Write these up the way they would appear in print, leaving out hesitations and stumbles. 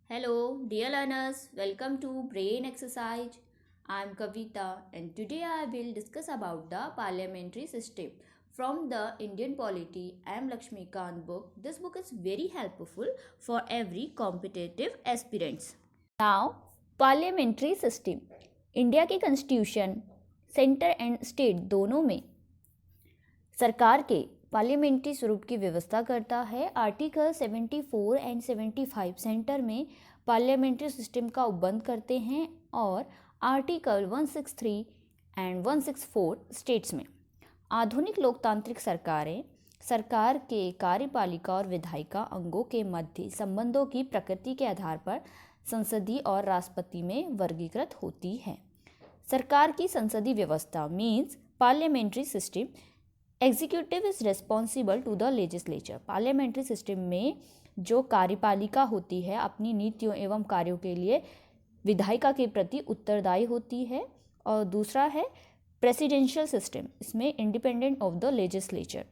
Hello, dear learners, welcome to Brain Exercise. I am Kavita and today I will discuss about the parliamentary system. From the Indian Polity M. Lakshmikant book, this book is very helpful for every competitive aspirants. Now, parliamentary system. India के constitution centre and state दोनों में सरकार के parliamentary स्वरूप की व्यवस्था करता है। आर्टिकल 74 एंड 75 सेंटर में पार्लियामेंट्री सिस्टम का उपबंध करते हैं और आर्टिकल 163 एंड 164 स्टेट्स में। आधुनिक लोकतांत्रिक सरकारें सरकार के कार्यपालिका और विधायिका अंगों के मध्य संबंधों की प्रकृति के आधार पर संसदीय और राष्ट्रपति में वर्गीकृत होती है। सरकार की संसदीय व्यवस्था means parliamentary system executive is responsible to the legislature. Parliamentary system में जो कार्यपालिका होती है अपनी नीतियों एवं कार्यों के लिए विधायिका के प्रति उत्तरदायी होती है। और दूसरा है प्रेसिडेंशियल सिस्टम, इसमें इंडिपेंडेंट ऑफ द लेजिस्लेचर।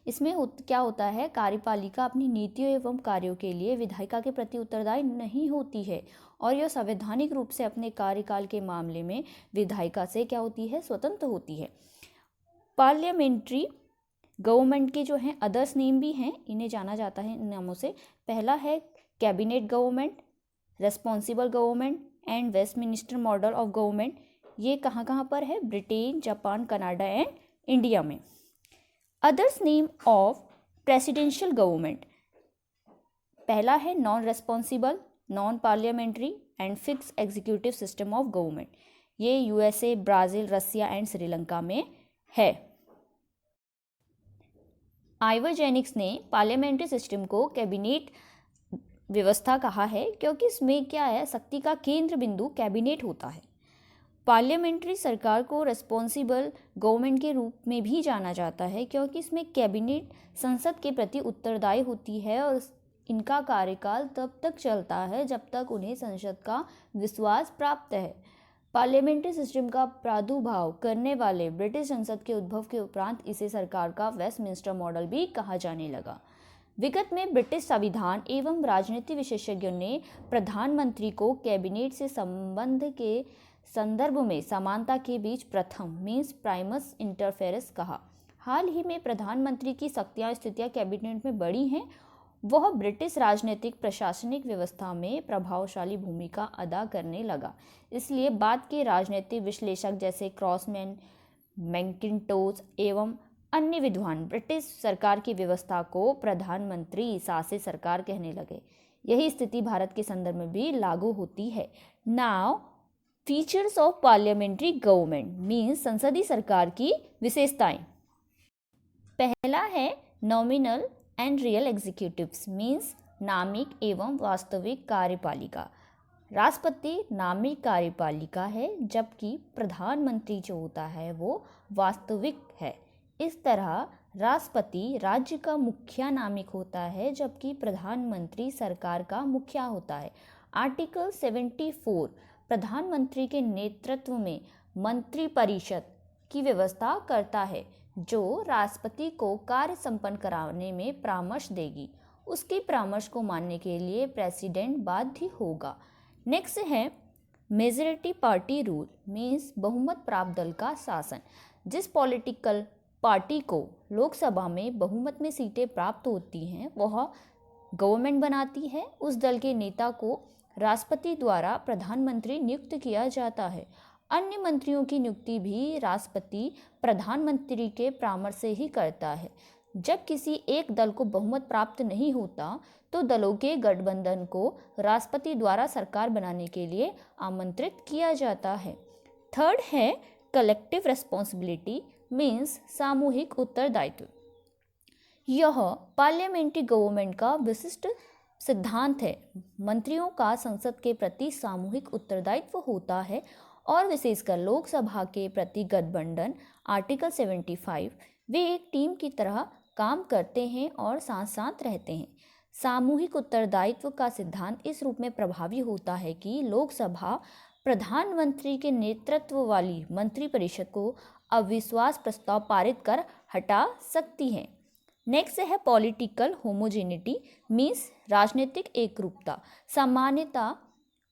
इसमें क्या होता है, कार्यपालिका अपनी नीतियों एवं कार्यों के लिए विधायिका के प्रति उत्तरदायी नहीं होती है और यह संवैधानिक रूप से अपने कार्यकाल के मामले में विधायिका से क्या होती है, स्वतंत्र होती है। पार्लियामेंट्री गवर्नमेंट के जो हैं अदर्स नेम भी हैं, इन्हें जाना जाता है इन नामों से। पहला है cabinet government, responsible government and Westminster model of government. ये कहाँ कहाँ पर है, Britain, Japan, Canada and India में। Others name of presidential government, पहला है non responsible, non parliamentary and fix executive system of government. ये USA, Brazil, Russia and Sri Lanka में है। आइवर जेनिक्स ने पार्लियामेंट्री सिस्टम को कैबिनेट व्यवस्था कहा है क्योंकि इसमें क्या है, शक्ति का केंद्र बिंदु कैबिनेट होता है। पार्लियामेंट्री सरकार को रिस्पॉन्सिबल गवर्नमेंट के रूप में भी जाना जाता है क्योंकि इसमें कैबिनेट संसद के प्रति उत्तरदायी होती है और इनका कार्यकाल तब तक चलता है जब तक उन्हें संसद का विश्वास प्राप्त है। पार्लियामेंट्री सिस्टम का प्रादुर्भाव करने वाले ब्रिटिश संसद के उद्भव के उपरांत इसे सरकार का वेस्टमिनिस्टर मॉडल भी कहा जाने लगा। विगत में ब्रिटिश संविधान एवं राजनीति विशेषज्ञों ने प्रधानमंत्री को कैबिनेट से संबंध के संदर्भ में समानता के बीच प्रथम मीन्स प्राइमस इंटरफेरेंस कहा। हाल ही में प्रधानमंत्री की शक्तियां स्थितियां कैबिनेट में बढ़ी हैं। वह ब्रिटिश राजनीतिक प्रशासनिक व्यवस्था में प्रभावशाली भूमिका अदा करने लगा। इसलिए बाद के राजनीतिक विश्लेषक जैसे क्रॉसमैन, मैकिन्टोश एवं अन्य विद्वान ब्रिटिश सरकार की व्यवस्था को प्रधानमंत्री शासित सरकार कहने लगे। यही स्थिति भारत के संदर्भ में भी लागू होती है। Now features of parliamentary government means संसदीय सरकार की विशेषताएं। पहला है nominal and real executives means नामिक एवं वास्तविक कार्यपालिका। राष्ट्रपति नामिक कार्यपालिका है जबकि प्रधानमंत्री जो होता है वो वास्तविक है। इस तरह राष्ट्रपति राज्य का मुखिया नामिक होता है जबकि प्रधानमंत्री सरकार का मुखिया होता है। आर्टिकल 74 प्रधानमंत्री के नेतृत्व में मंत्रिपरिषद की व्यवस्था करता है जो राष्ट्रपति को कार्य संपन्न कराने में परामर्श देगी। उसके परामर्श को मानने के लिए प्रेसिडेंट बाध्य होगा। नेक्स्ट है मेजॉरिटी पार्टी रूल मीन्स बहुमत प्राप्त दल का शासन। जिस पॉलिटिकल पार्टी को लोकसभा में बहुमत में सीटें प्राप्त होती हैं वह गवर्नमेंट बनाती है। उस दल के नेता को राष्ट्रपति द्वारा प्रधानमंत्री नियुक्त किया जाता है। अन्य मंत्रियों की नियुक्ति भी राष्ट्रपति प्रधानमंत्री के परामर्श से ही करता है। जब किसी एक दल को बहुमत प्राप्त नहीं होता तो दलों के गठबंधन को राष्ट्रपति द्वारा सरकार बनाने के लिए आमंत्रित किया जाता है। थर्ड है कलेक्टिव रिस्पॉन्सिबिलिटी मीन्स सामूहिक उत्तरदायित्व। यह पार्लियामेंट्री गवर्नमेंट का विशिष्ट सिद्धांत है। मंत्रियों का संसद के प्रति सामूहिक उत्तरदायित्व होता है और विशेषकर लोकसभा के प्रति गठबंधन आर्टिकल 75 वे एक टीम की तरह काम करते हैं और साथ साथ रहते हैं। सामूहिक उत्तरदायित्व का सिद्धांत इस रूप में प्रभावी होता है कि लोकसभा प्रधानमंत्री के नेतृत्व वाली मंत्रिपरिषद को अविश्वास प्रस्ताव पारित कर हटा सकती है। नेक्स्ट है पॉलिटिकल होमोजेनिटी मीन्स राजनीतिक एकरूपता। सामान्यतः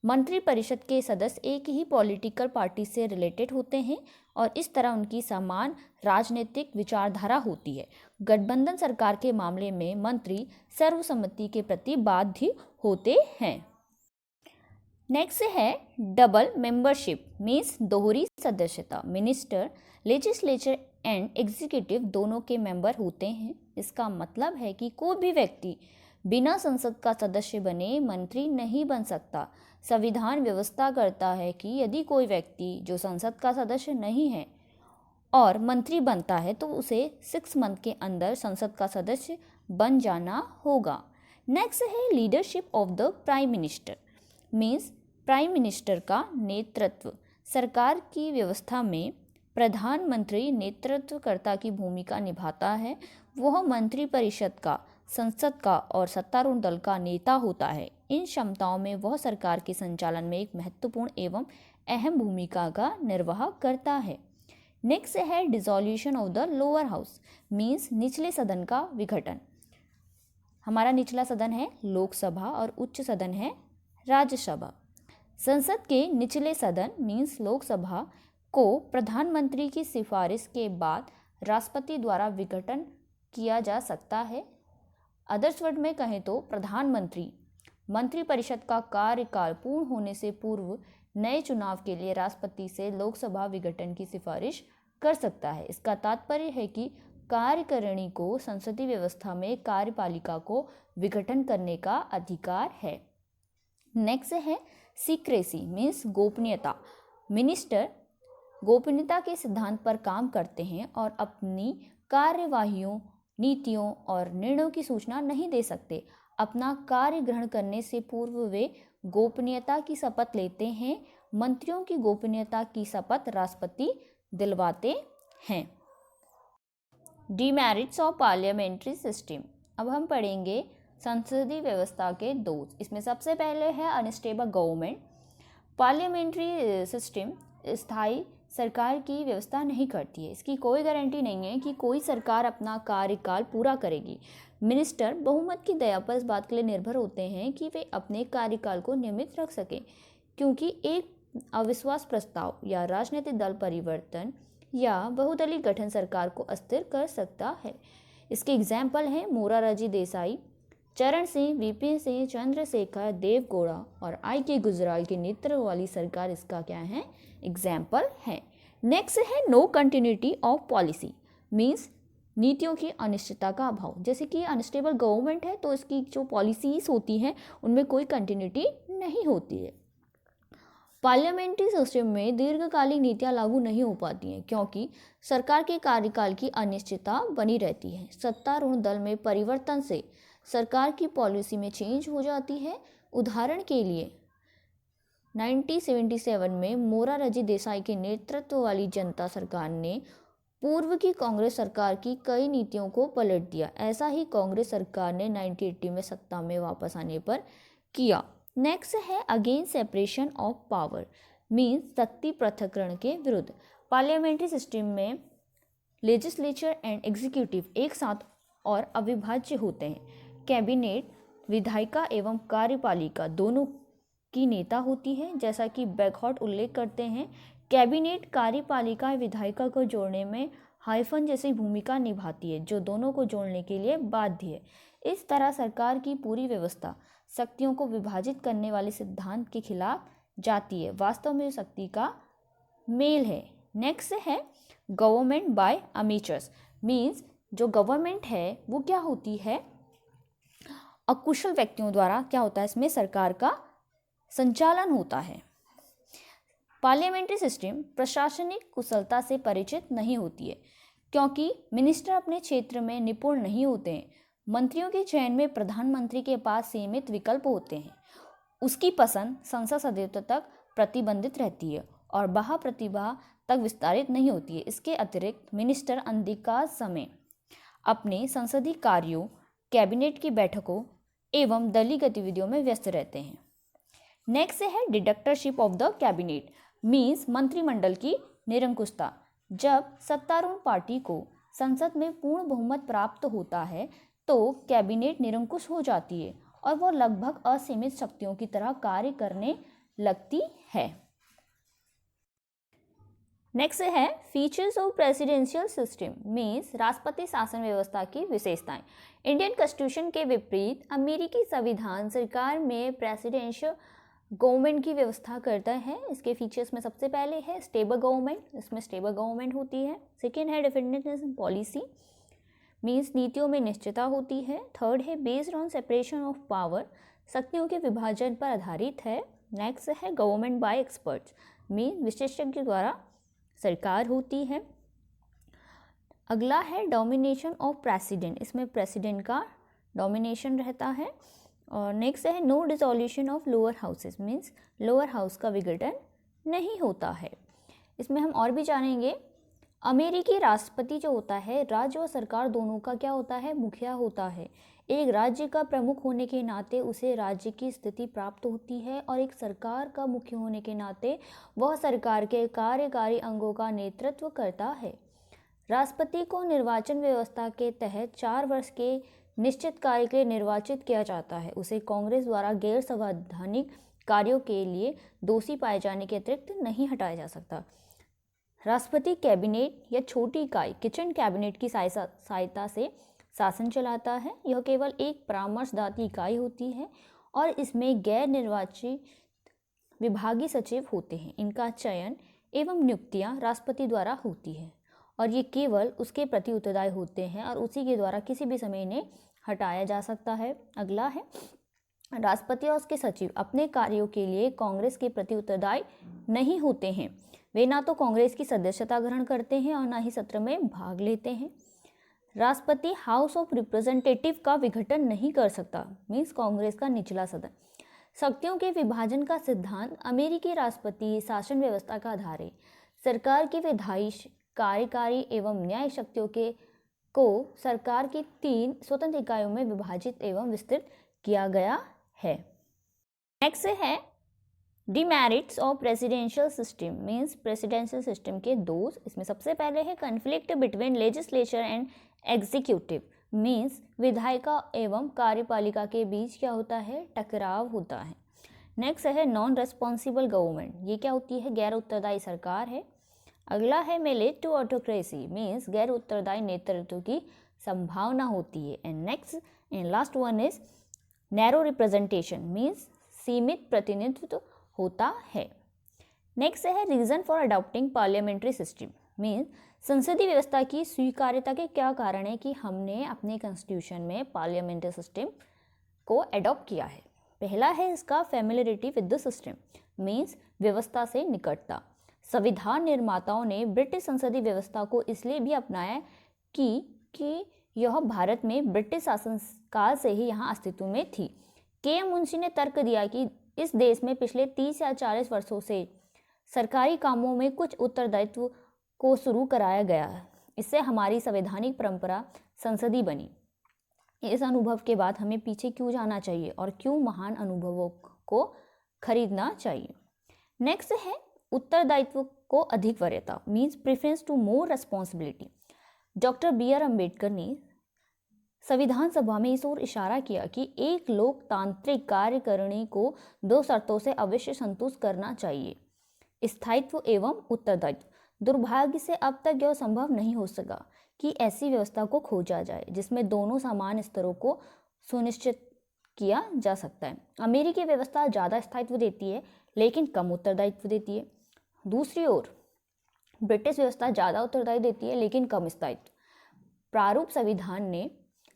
मंत्रिपरिषद के सदस्य एक ही पॉलिटिकल पार्टी से रिलेटेड होते हैं और इस तरह उनकी समान राजनीतिक विचारधारा होती है। गठबंधन सरकार के मामले में मंत्री सर्वसम्मति के प्रति बाध्य होते हैं। नेक्स्ट है डबल मेंबरशिप मीन्स दोहरी सदस्यता। मिनिस्टर, लेजिस्लेचर एंड एग्जीक्यूटिव दोनों के मेंबर होते हैं। इसका मतलब है कि कोई भी व्यक्ति बिना संसद का सदस्य बने मंत्री नहीं बन सकता। संविधान व्यवस्था करता है कि यदि कोई व्यक्ति जो संसद का सदस्य नहीं है और मंत्री बनता है तो उसे 6 मंथ के अंदर संसद का सदस्य बन जाना होगा। नेक्स्ट है leadership of the prime minister means prime minister का नेतृत्व। सरकार की व्यवस्था में प्रधानमंत्री नेतृत्वकर्ता की भूमिका निभाता है। वह मंत्रिपरिषद का, संसद का और सत्तारूढ़ दल का नेता होता है। इन क्षमताओं में वह सरकार के संचालन में एक महत्वपूर्ण एवं अहम भूमिका का निर्वाह करता है। नेक्स्ट है dissolution of the lower house means निचले सदन का विघटन। हमारा निचला सदन है लोकसभा और उच्च सदन है राज्यसभा। संसद के निचले सदन मीन्स लोकसभा को प्रधानमंत्री की सिफारिश के बाद राष्ट्रपति द्वारा विघटन किया जा सकता है। अदर्स वर्ड में कहें तो प्रधानमंत्री मंत्रिपरिषद का कार्यकाल पूर्ण होने से पूर्व नए चुनाव के लिए राष्ट्रपति से लोकसभा विघटन की सिफारिश कर सकता है। इसका तात्पर्य है कि कार्यकारिणी को संसदीय व्यवस्था में कार्यपालिका को विघटन करने का अधिकार है। नेक्स्ट है सीक्रेसी मीन्स गोपनीयता। मिनिस्टर गोपनीयता के सिद्धांत पर काम करते हैं और अपनी कार्यवाहियों, नीतियों और निर्णयों की सूचना नहीं दे सकते। अपना कार्य ग्रहण करने से पूर्व वे गोपनीयता की शपथ लेते हैं। मंत्रियों की गोपनीयता की शपथ राष्ट्रपति दिलवाते हैं। Demerits of parliamentary system. अब हम पढ़ेंगे संसदीय व्यवस्था के दोष। इसमें सबसे पहले है अनस्टेबल गवर्नमेंट। पार्लियामेंट्री सिस्टम स्थायी सरकार की व्यवस्था नहीं करती है। इसकी कोई गारंटी नहीं है कि कोई सरकार अपना कार्यकाल पूरा करेगी। मिनिस्टर बहुमत की दया पर इस बात के लिए निर्भर होते हैं कि वे अपने कार्यकाल को नियमित रख सकें, क्योंकि एक अविश्वास प्रस्ताव या राजनीतिक दल परिवर्तन या बहुदलीय गठन सरकार को अस्थिर कर सकता है। इसके एग्जाम्पल हैं मोरारजी देसाई, चरण सिंह, वीपी सिंह, चंद्रशेखर, देवगौड़ा और आई.के. गुजराल के नेतृत्व वाली सरकार इसका क्या है, एग्जाम्पल है। नेक्स्ट है no continuity of policy means नीतियों की अनिश्चितता का अभाव। जैसे कि अनस्टेबल गवर्नमेंट है तो इसकी जो पॉलिसीज होती हैं उनमें कोई कंटिन्यूटी नहीं होती है। पार्लियामेंट्री सिस्टम में दीर्घकालिक नीतियां लागू नहीं हो पाती हैं क्योंकि सरकार के कार्यकाल की अनिश्चितता बनी रहती है। सत्तारूढ़ दल में परिवर्तन से सरकार की पॉलिसी में चेंज हो जाती है। उदाहरण के लिए 1977 में मोरारजी देसाई के नेतृत्व वाली जनता सरकार ने पूर्व की कांग्रेस सरकार की कई नीतियों को पलट दिया। ऐसा ही कांग्रेस सरकार ने 1980 में सत्ता में वापस आने पर किया। नेक्स्ट है against separation of power means शक्ति पृथक्करण के विरुद्ध। पार्लियामेंट्री सिस्टम में लेजिस्लेचर एंड एग्जीक्यूटिव एक साथ और अविभाज्य होते हैं। कैबिनेट विधायिका एवं कार्यपालिका दोनों की नेता होती है। जैसा कि बैकहॉट उल्लेख करते हैं, कैबिनेट कार्यपालिका विधायिका को जोड़ने में हाइफन जैसी भूमिका निभाती है जो दोनों को जोड़ने के लिए बाध्य है। इस तरह सरकार की पूरी व्यवस्था शक्तियों को विभाजित करने वाले सिद्धांत के खिलाफ जाती है। वास्तव में शक्ति का मेल है। नेक्स्ट है गवर्नमेंट बाय अमेचर्स मीन्स जो गवर्नमेंट है वो क्या होती है, अकुशल व्यक्तियों द्वारा क्या होता है, इसमें सरकार का संचालन होता है। पार्लियामेंट्री सिस्टम प्रशासनिक कुशलता से परिचित नहीं होती है क्योंकि मिनिस्टर अपने क्षेत्र में निपुण नहीं होते हैं। मंत्रियों के चयन में प्रधानमंत्री के पास सीमित विकल्प होते हैं। उसकी पसंद संसद सदस्यों तक प्रतिबंधित रहती है और बाह्य प्रतिभा तक विस्तारित नहीं होती है। इसके अतिरिक्त मिनिस्टर अधिकांश समय अपने संसदीय कार्यों, कैबिनेट की बैठकों एवं दलीय गतिविधियों में व्यस्त रहते हैं। नेक्स्ट है dictatorship of the cabinet means मंत्रिमंडल की निरंकुशता। जब सत्तारूढ़ पार्टी को संसद में पूर्ण बहुमत प्राप्त होता है तो कैबिनेट निरंकुश हो जाती है और वो लगभग असीमित शक्तियों की तरह कार्य करने लगती है। नेक्स्ट है features of presidential system means राष्ट्रपति शासन व्यवस्था की विशेषताएं। इंडियन कॉन्स्टिट्यूशन के विपरीत अमेरिकी संविधान सरकार में प्रेसिडेंशियल गवर्नमेंट की व्यवस्था करता है। इसके फीचर्स में सबसे पहले है स्टेबल गवर्नमेंट, इसमें स्टेबल गवर्नमेंट होती है। सेकेंड है डिफिनिटनेस पॉलिसी मीन्स नीतियों में निश्चितता होती है। थर्ड है based on separation of power, शक्तियों के विभाजन पर आधारित है। नेक्स्ट है गवर्नमेंट बाय एक्सपर्ट्स मीन्स विशेषज्ञ द्वारा सरकार होती है। अगला है डोमिनेशन ऑफ प्रेसिडेंट, इसमें प्रेसिडेंट का डोमिनेशन रहता है। और नेक्स्ट है no dissolution of lower houses means lower house का विघटन नहीं होता है। इसमें हम और भी जानेंगे अमेरिकी राष्ट्रपति जो होता है राज्य और सरकार दोनों का क्या होता है, मुखिया होता है। एक राज्य का प्रमुख होने के नाते उसे राज्य की स्थिति प्राप्त होती है और एक सरकार का मुख्य होने के नाते वह सरकार के कार्यकारी अंगों का नेतृत्व करता है। राष्ट्रपति को निर्वाचन व्यवस्था के तहत 4 वर्ष के निश्चित कार्य के लिए निर्वाचित किया जाता है। उसे कांग्रेस द्वारा गैर संवैधानिक कार्यों के लिए दोषी पाए जाने के अतिरिक्त नहीं हटाया जा सकता। राष्ट्रपति कैबिनेट या छोटी इकाई किचन कैबिनेट की सहायता से शासन चलाता है। यह केवल एक परामर्शदात्री इकाई होती है और इसमें गैर निर्वाचित विभागीय सचिव होते हैं। इनका चयन एवं नियुक्तियां राष्ट्रपति द्वारा होती है और ये केवल उसके प्रति उत्तरदायी होते हैं और उसी के द्वारा किसी भी समय इन्हें हटाया जा सकता है। अगला है राष्ट्रपति और उसके सचिव अपने कार्यों के लिए कांग्रेस के प्रति उत्तरदायी नहीं होते हैं। वे ना तो कांग्रेस की सदस्यता ग्रहण करते हैं और ना ही सत्र में भाग लेते हैं। राष्ट्रपति हाउस ऑफ रिप्रेजेंटेटिव का विघटन नहीं कर सकता मीन्स कांग्रेस का निचला सदन। शक्तियों के विभाजन का सिद्धांत अमेरिकी राष्ट्रपति शासन व्यवस्था का आधार है। सरकार की विधायी, कार्यकारी एवं न्याय शक्तियों को सरकार की 3 स्वतंत्र इकाइयों में विभाजित एवं विस्तृत किया गया है। नेक्स्ट है demerits of presidential system means presidential system के दोष। इसमें सबसे पहले है conflict between legislature and executive means विधायिका एवं कार्यपालिका के बीच क्या होता है, टकराव होता है। नेक्स्ट है नॉन रेस्पॉन्सिबल गवर्नमेंट, ये क्या होती है, गैर उत्तरदायी सरकार है। अगला है मेलेट टू ऑटोक्रेसी मीन्स गैर उत्तरदायी नेतृत्व की संभावना होती है। And next and last one is narrow representation means सीमित प्रतिनिधित्व होता है। नेक्स्ट है reason for adopting parliamentary system means संसदीय व्यवस्था की स्वीकार्यता के क्या कारण है कि हमने अपने कॉन्स्टिट्यूशन में पार्लियामेंट्री सिस्टम को अडॉप्ट किया है। पहला है इसका familiarity with the system means व्यवस्था से निकटता। संविधान निर्माताओं ने ब्रिटिश संसदीय व्यवस्था को इसलिए भी अपनाया कि यह भारत में ब्रिटिश शासन काल से ही यहाँ अस्तित्व में थी। के मुंशी ने तर्क दिया कि इस देश में पिछले 30 या 40 वर्षों से सरकारी कामों में कुछ उत्तरदायित्व को शुरू कराया गया, इससे हमारी संवैधानिक परंपरा संसदीय बनी। इस अनुभव के बाद हमें पीछे क्यों जाना चाहिए और क्यों महान अनुभवों को खरीदना चाहिए। नेक्स्ट है उत्तरदायित्व को अधिक वरीयता means preference to more responsibility. Doctor BR Ambedkar ने संविधान सभा में इस ओर इशारा किया कि एक लोकतांत्रिक कार्यकारिणी को 2 शर्तों से अवश्य संतुष्ट करना चाहिए, स्थायित्व एवं उत्तरदायित्व। दुर्भाग्य से अब तक यह संभव नहीं हो सका कि ऐसी व्यवस्था को खोजा जाए जिसमें दोनों समान स्तरों को सुनिश्चित किया जा सकता है। अमेरिकी व्यवस्था ज़्यादा स्थायित्व देती है लेकिन कम उत्तरदायित्व देती है। दूसरी ओर ब्रिटिश व्यवस्था ज़्यादा उत्तरदायी देती है लेकिन कम स्थायित्व। प्रारूप संविधान ने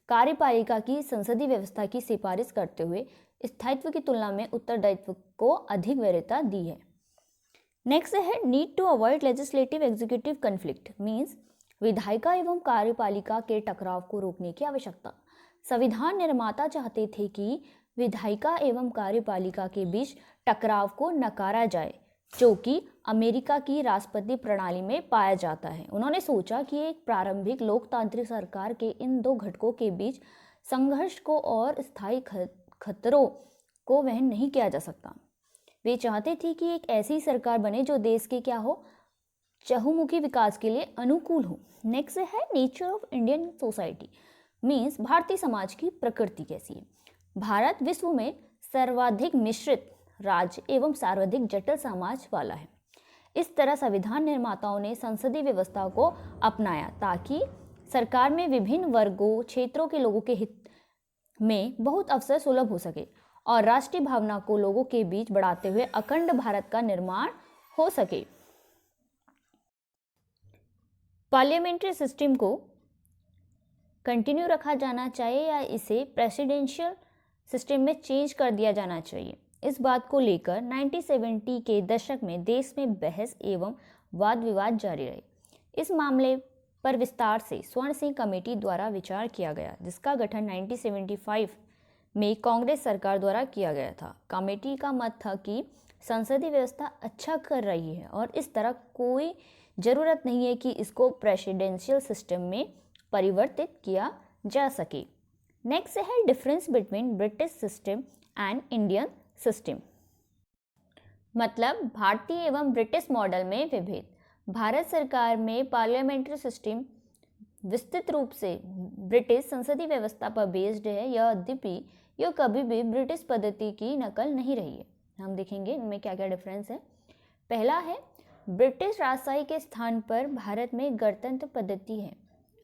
कार्यपालिका की संसदीय व्यवस्था की सिफारिश करते हुए स्थायित्व की तुलना में उत्तरदायित्व को अधिक वरीयता दी है। नेक्स्ट है need to avoid legislative executive conflict means विधायिका एवं कार्यपालिका के टकराव को रोकने की आवश्यकता। संविधान निर्माता चाहते थे कि विधायिका एवं कार्यपालिका के बीच टकराव को नकारा जाए जो कि अमेरिका की राष्ट्रपति प्रणाली में पाया जाता है। उन्होंने सोचा कि एक प्रारंभिक लोकतांत्रिक सरकार के इन 2 घटकों के बीच संघर्ष को और स्थायी खतरों को वहन नहीं किया जा सकता। वे चाहते थे कि एक ऐसी सरकार बने जो देश के क्या हो, चहुमुखी विकास के लिए अनुकूल हो। नेक्स्ट है nature of Indian society, means Bharatiya Samaj की प्रकृति कैसी है। भारत विश्व में सर्वाधिक मिश्रित राज्य एवं सर्वाधिक जटिल समाज वाला है। इस तरह संविधान निर्माताओं ने संसदीय व्यवस्था को अपनाया ताकि सरकार में विभिन्न वर्गों क्षेत्रों के लोगों के हित में बहुत अवसर सुलभ हो सके और राष्ट्रीय भावना को लोगों के बीच बढ़ाते हुए अखंड भारत का निर्माण हो सके। पार्लियामेंट्री सिस्टम को कंटिन्यू रखा जाना चाहिए या इसे प्रेसिडेंशियल सिस्टम में चेंज कर दिया जाना चाहिए। इस बात को लेकर 1970 के दशक में देश में बहस एवं वाद विवाद जारी रहे। इस मामले पर विस्तार से स्वर्ण सिंह कमेटी द्वारा विचार किया गया, जिसका गठन 1975 में कांग्रेस सरकार द्वारा किया गया था। कमेटी का मत था कि संसदीय व्यवस्था अच्छा कर रही है और इस तरह कोई ज़रूरत नहीं है कि इसको प्रेसिडेंशियल सिस्टम में परिवर्तित किया जा सके। नेक्स्ट है difference between British system and Indian system, मतलब भारतीय एवं ब्रिटिश मॉडल में विभेद। भारत सरकार में पार्लियामेंट्री सिस्टम विस्तृत रूप से ब्रिटिश संसदीय व्यवस्था पर बेस्ड है, यद्यपि यह कभी भी ब्रिटिश पद्धति की नकल नहीं रही है। हम देखेंगे इनमें क्या क्या डिफरेंस है। पहला है ब्रिटिश राजशाही के स्थान पर भारत में गणतंत्र पद्धति है।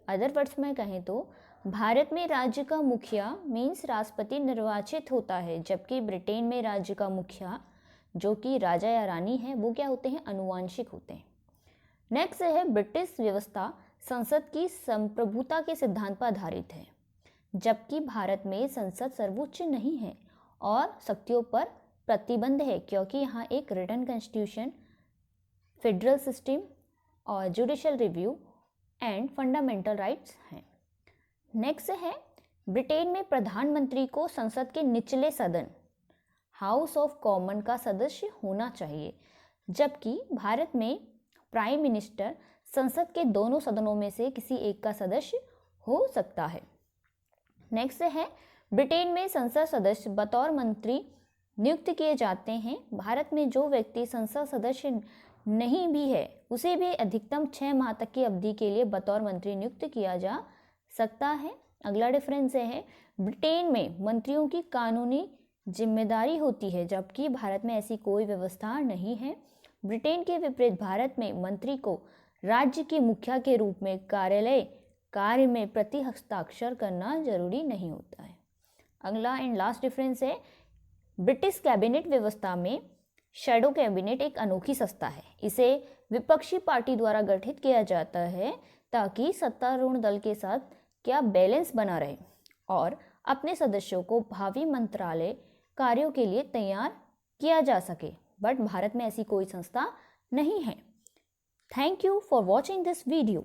अदर वर्ड्स में कहें तो भारत में राज्य का मुखिया मीन्स राष्ट्रपति निर्वाचित होता है, जबकि ब्रिटेन में राज्य का मुखिया जो कि राजा या रानी है वो क्या होते हैं, अनुवांशिक होते हैं। नेक्स्ट है ब्रिटिश व्यवस्था संसद की संप्रभुता के सिद्धांत पर आधारित है, जबकि भारत में संसद सर्वोच्च नहीं है और शक्तियों पर प्रतिबंध है, क्योंकि यहाँ एक रिटन कॉन्स्टिट्यूशन, फेडरल सिस्टम और judicial review and fundamental rights हैं। नेक्स्ट है ब्रिटेन में प्रधानमंत्री को संसद के निचले सदन हाउस ऑफ कॉमन का सदस्य होना चाहिए, जबकि भारत में प्राइम मिनिस्टर संसद के दोनों सदनों में से किसी एक का सदस्य हो सकता है। नेक्स्ट है ब्रिटेन में संसद सदस्य बतौर मंत्री नियुक्त किए जाते हैं। भारत में जो व्यक्ति संसद सदस्य नहीं भी है उसे भी अधिकतम 6 माह तक की अवधि के लिए बतौर मंत्री नियुक्त किया जा सकता है। अगला डिफरेंस है ब्रिटेन में मंत्रियों की कानूनी जिम्मेदारी होती है, जबकि भारत में ऐसी कोई व्यवस्था नहीं है। ब्रिटेन के विपरीत भारत में मंत्री को राज्य के मुखिया के रूप में कार्यालय कार्य में प्रति हस्ताक्षर करना जरूरी नहीं होता है। अगला एंड लास्ट डिफरेंस है ब्रिटिश कैबिनेट व्यवस्था में शैडो कैबिनेट एक अनोखी संस्था है। इसे विपक्षी पार्टी द्वारा गठित किया जाता है ताकि सत्तारूढ़ दल के साथ क्या बैलेंस बना रहे और अपने सदस्यों को भावी मंत्रालय कार्यों के लिए तैयार किया जा सके, बट भारत में ऐसी कोई संस्था नहीं है। Thank you for watching this video.